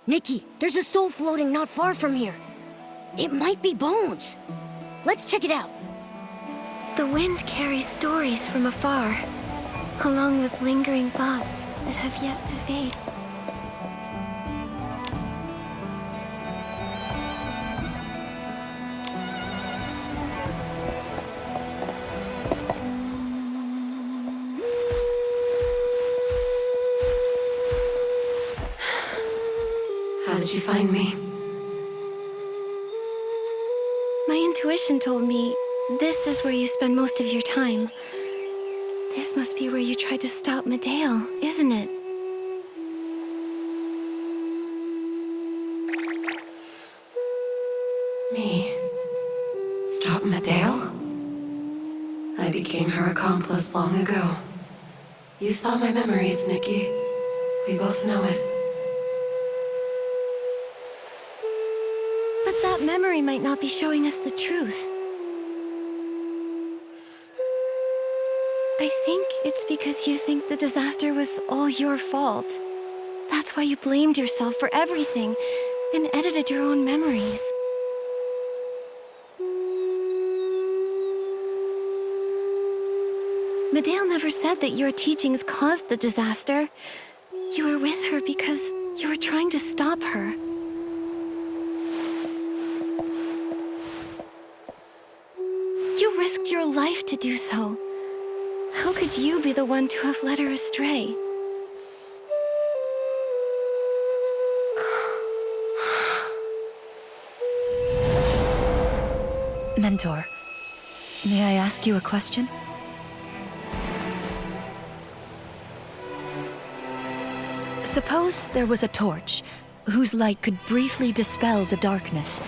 Nikki, there's a soul floating not far from here. It might be bones. Let's check it out. The wind carries stories from afar, along with lingering thoughts that have yet to fade. How did you find me? My intuition told me this is where you spend most of your time. This must be where you tried to stop Medale, isn't it? Me? Stop Medale? I became her accomplice long ago. You saw my memories, Nikki. We both know it. But that memory might not be showing us the truth. I think it's because you think the disaster was all your fault. That's why you blamed yourself for everything and edited your own memories. Medale never said that your teachings caused the disaster. You were with her because you were trying to stop her. You risked your life to do so. How could you be the one to have led her astray? Mentor, may I ask you a question? Suppose there was a torch whose light could briefly dispel the darkness,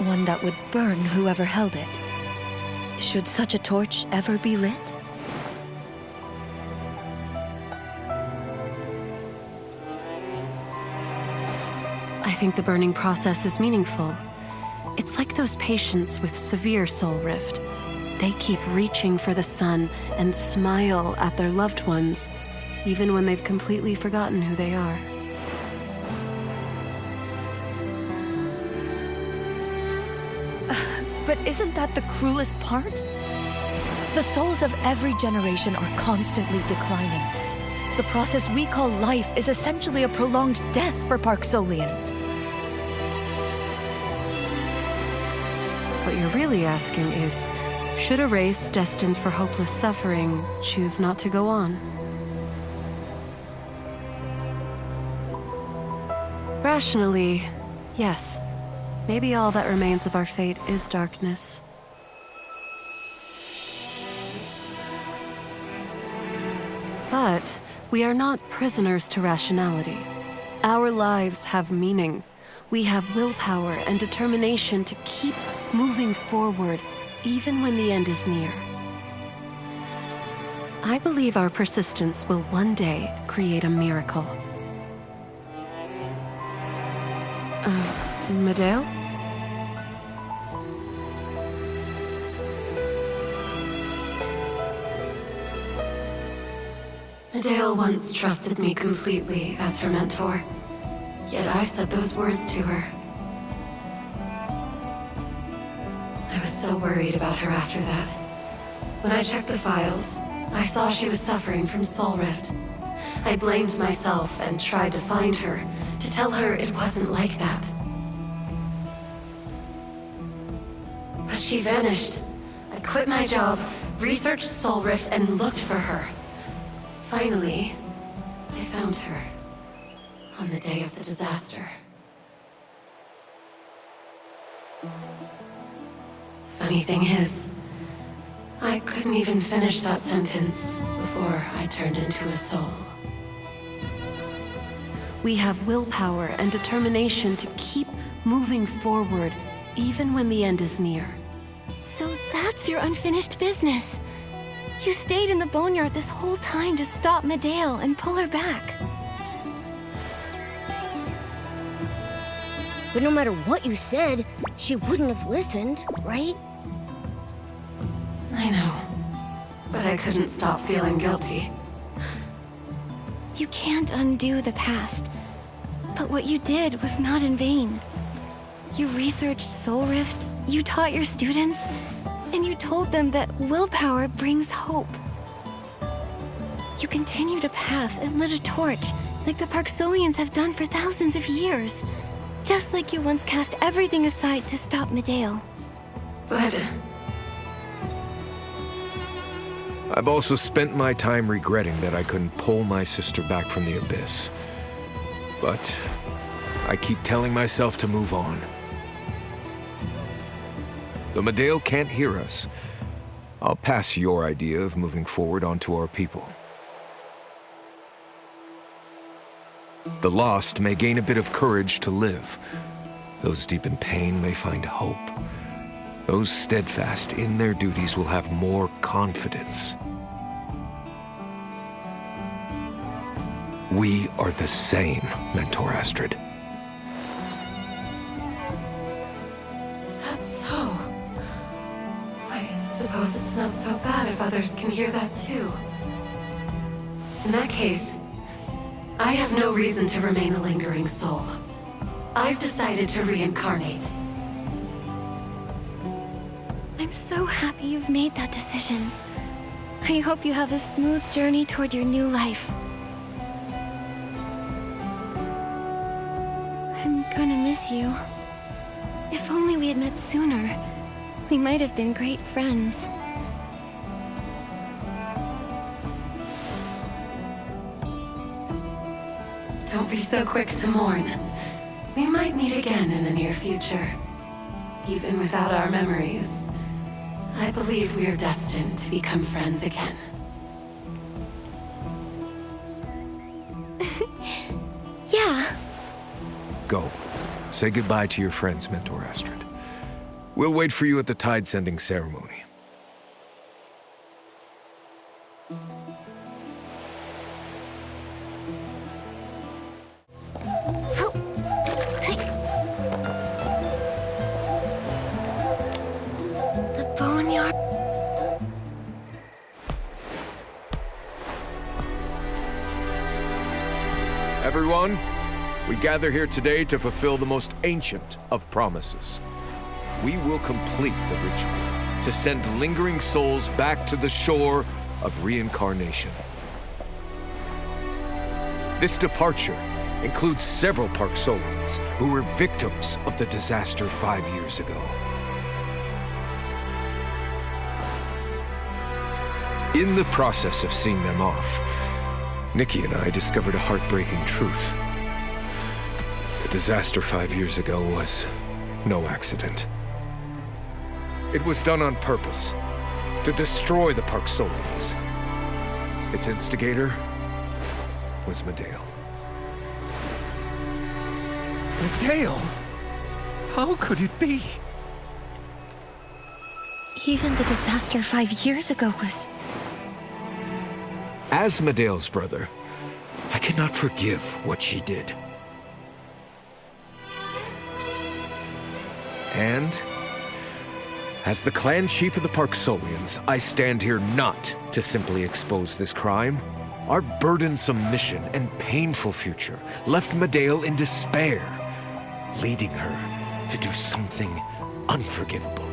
one that would burn whoever held it. Should such a torch ever be lit? I think the burning process is meaningful. It's like those patients with severe soul rift. They keep reaching for the sun and smile at their loved ones, even when they've completely forgotten who they are. But isn't that the cruelest part? The souls of every generation are constantly declining. The process we call life is essentially a prolonged death for Parksolians. What you're really asking is, should a race destined for hopeless suffering choose not to go on? Rationally, yes. Maybe all that remains of our fate is darkness. But we are not prisoners to rationality. Our lives have meaning. We have willpower and determination to keep moving forward, even when the end is near. I believe our persistence will one day create a miracle. Medale? Medale once trusted me completely as her mentor, yet I said those words to her. I was so worried about her after that. When I checked the files, I saw she was suffering from soul rift. I blamed myself and tried to find her, to tell her it wasn't like that. But she vanished. I quit my job, researched soul rift, and looked for her. Finally, I found her on the day of the disaster. Funny thing is, I couldn't even finish that sentence before I turned into a soul. We have willpower and determination to keep moving forward, even when the end is near. So that's your unfinished business. You stayed in the boneyard this whole time to stop Medale and pull her back. But no matter what you said, she wouldn't have listened, right? I know, but I couldn't stop feeling guilty. You can't undo the past, But what you did was not in vain. You researched Soul Rift, you taught your students, and you told them that willpower brings hope. You continued a path and lit a torch, like the Parksolians have done for thousands of years. Just like you once cast everything aside to stop Medale. But... I've also spent my time regretting that I couldn't pull my sister back from the abyss. But I keep telling myself to move on. Though Medale can't hear us, I'll pass your idea of moving forward onto our people. The lost may gain a bit of courage to live. Those deep in pain may find hope. Those steadfast in their duties will have more confidence. We are the same, Mentor Astrid. Is that so? I suppose it's not so bad if others can hear that too. In that case, I have no reason to remain a lingering soul. I've decided to reincarnate. I'm so happy you've made that decision. I hope you have a smooth journey toward your new life. I'm gonna miss you. If only we had met sooner, we might have been great friends. Don't be so quick to mourn. We might meet again in the near future. Even without our memories, I believe we are destined to become friends again. Yeah. Go. Say goodbye to your friends, Mentor Astrid. We'll wait for you at the tide-sending ceremony. The boneyard. Everyone, we gather here today to fulfill the most ancient of promises. We will complete the ritual to send lingering souls back to the shore of reincarnation. This departure includes several Parksolians who were victims of the disaster 5 years ago. In the process of seeing them off, Nikki and I discovered a heartbreaking truth. The disaster 5 years ago was no accident. It was done on purpose, to destroy the Parksolians. Its instigator was Medale. Medale? How could it be? Even the disaster 5 years ago was... As Medale's brother, I cannot forgive what she did. And as the clan chief of the Parksolians, I stand here not to simply expose this crime. Our burdensome mission and painful future left Medale in despair, leading her to do something unforgivable.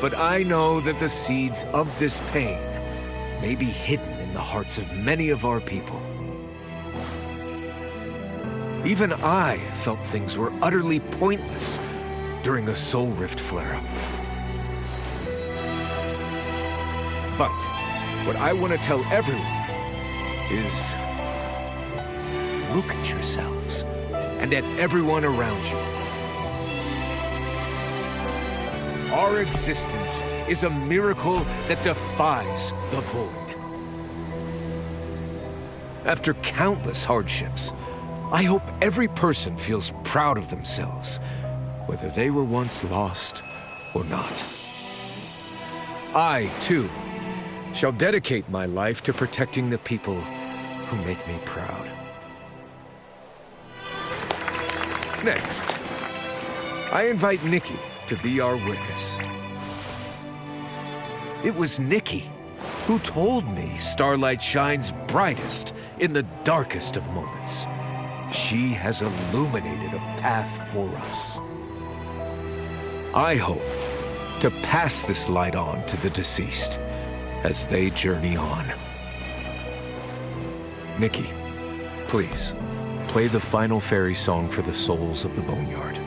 But I know that the seeds of this pain may be hidden in the hearts of many of our people. Even I felt things were utterly pointless during a Soul Rift flare-up. But what I want to tell everyone is, look at yourselves and at everyone around you. Our existence is a miracle that defies the void. After countless hardships, I hope every person feels proud of themselves, whether they were once lost or not. I, too, shall dedicate my life to protecting the people who make me proud. Next, I invite Nikki to be our witness. It was Nikki who told me starlight shines brightest in the darkest of moments. she has illuminated a path for us. I hope to pass this light on to the deceased as they journey on. Nikki, please, play the final fairy song for the souls of the Boneyard.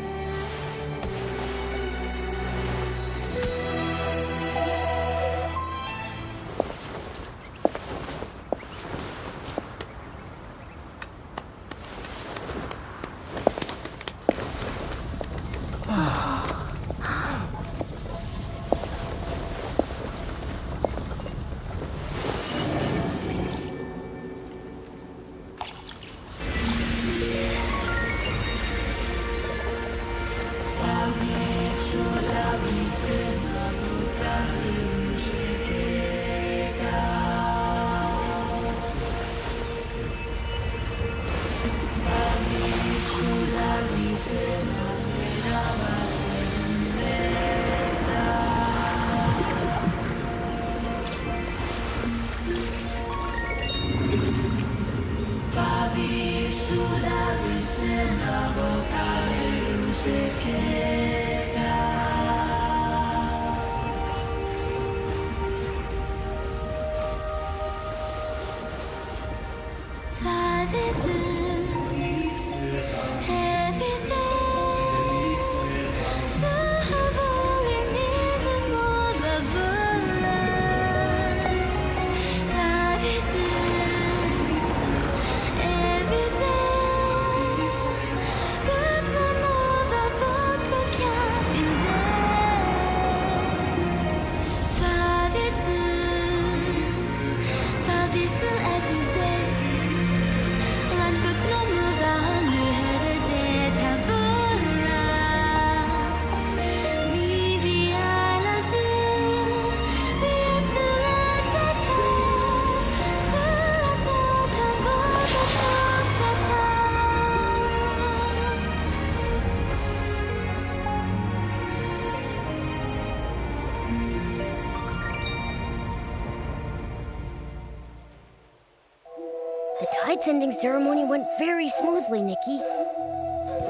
The tide-sending ceremony went very smoothly, Nikki.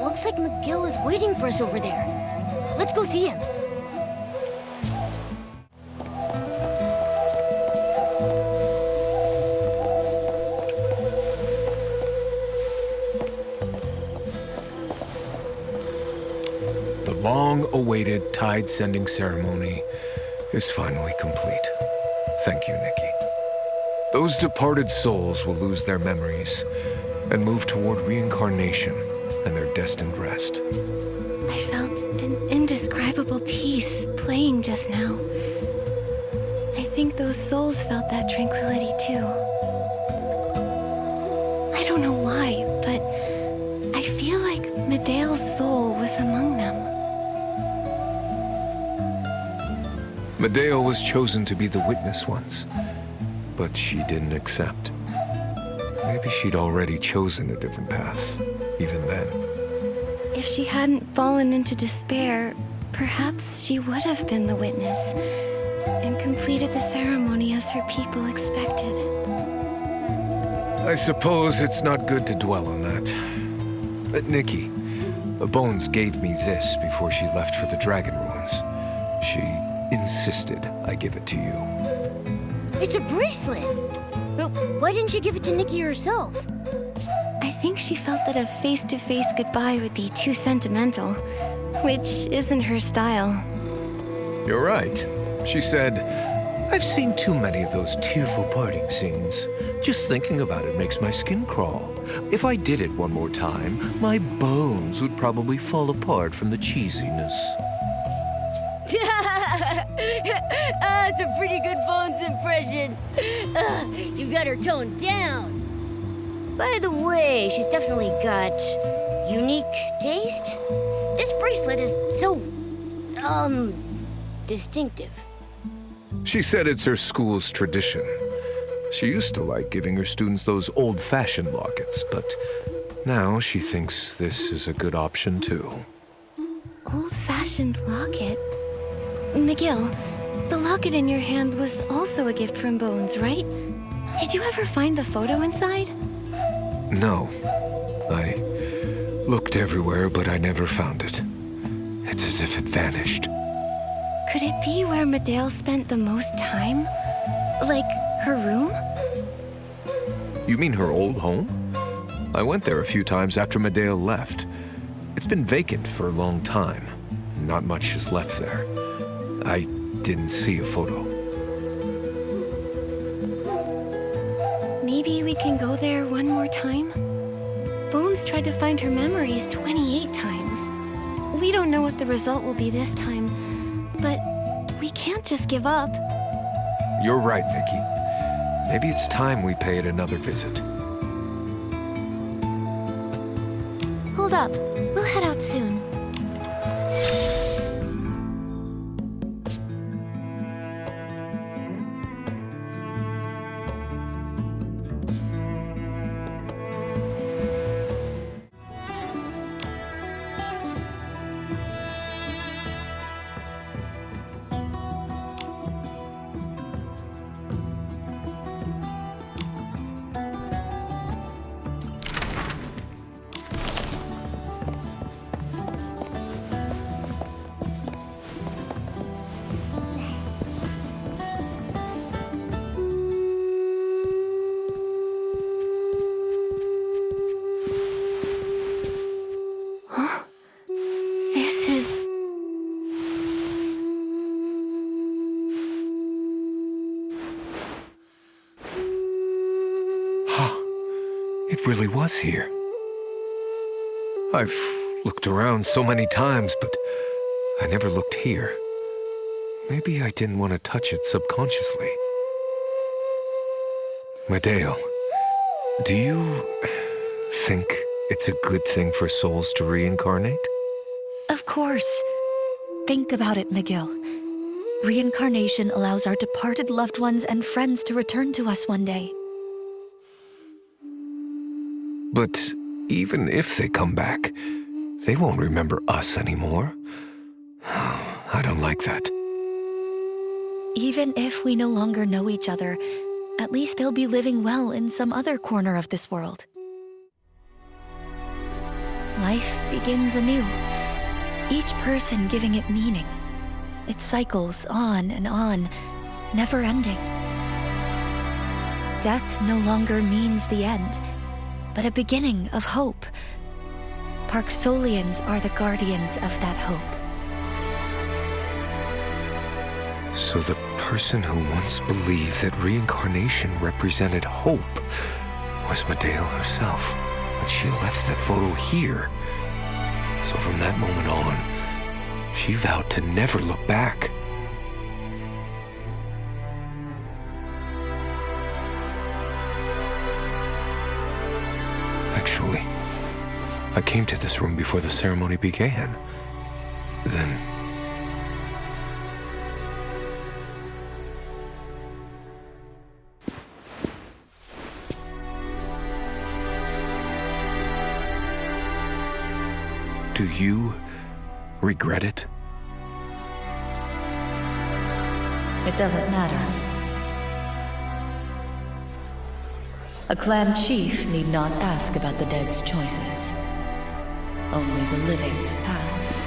Looks like McGill is waiting for us over there. Let's go see him. The long-awaited tide-sending ceremony is finally complete. Thank you, Nikki. Those departed souls will lose their memories and move toward reincarnation and their destined rest. I felt an indescribable peace playing just now. I think those souls felt that tranquility too. I don't know why, but I feel like Medea's soul was among them. Medea was chosen to be the witness once, but she didn't accept. Maybe she'd already chosen a different path, even then. If she hadn't fallen into despair, perhaps she would have been the witness and completed the ceremony as her people expected. I suppose it's not good to dwell on that. But Nikki, Bones gave me this before she left for the Dragon Ruins. She insisted I give it to you. It's a bracelet! But why didn't you give it to Nikki herself? I think she felt that a face-to-face goodbye would be too sentimental, which isn't her style. You're right. She said, I've seen too many of those tearful parting scenes. Just thinking about it makes my skin crawl. If I did it one more time, my bones would probably fall apart from the cheesiness. It's a pretty good Bones impression. You've got her toned down. By the way, she's definitely got unique taste. This bracelet is so, distinctive. She said it's her school's tradition. She used to like giving her students those old-fashioned lockets, but now she thinks this is a good option too. Old-fashioned locket? McGill, the locket in your hand was also a gift from Bones, right? Did you ever find the photo inside? No. I looked everywhere, but I never found it. It's as if it vanished. Could it be where Medale spent the most time? Like, her room? You mean her old home? I went there a few times after Medale left. It's been vacant for a long time. Not much is left there. I didn't see a photo. Maybe we can go there one more time? Bones tried to find her memories 28 times. We don't know what the result will be this time, but we can't just give up. You're right, Nikki. Maybe it's time we pay it another visit. Hold up, we'll head out soon. This is... It really was here. I've looked around so many times, but I never looked here. Maybe I didn't want to touch it subconsciously. Medale, do you think it's a good thing for souls to reincarnate? Of course. Think about it, McGill. Reincarnation allows our departed loved ones and friends to return to us one day. But even if they come back, they won't remember us anymore. I don't like that. Even if we no longer know each other, at least they'll be living well in some other corner of this world. Life begins anew, each person giving it meaning. It cycles on and on, never ending. Death no longer means the end, but a beginning of hope. Parksolians are the guardians of that hope. So the person who once believed that reincarnation represented hope was Medale herself, but she left that photo here. So from that moment on, she vowed to never look back. Actually, I came to this room before the ceremony began. Then... Do you regret it? It doesn't matter. A clan chief need not ask about the dead's choices. Only the living's path.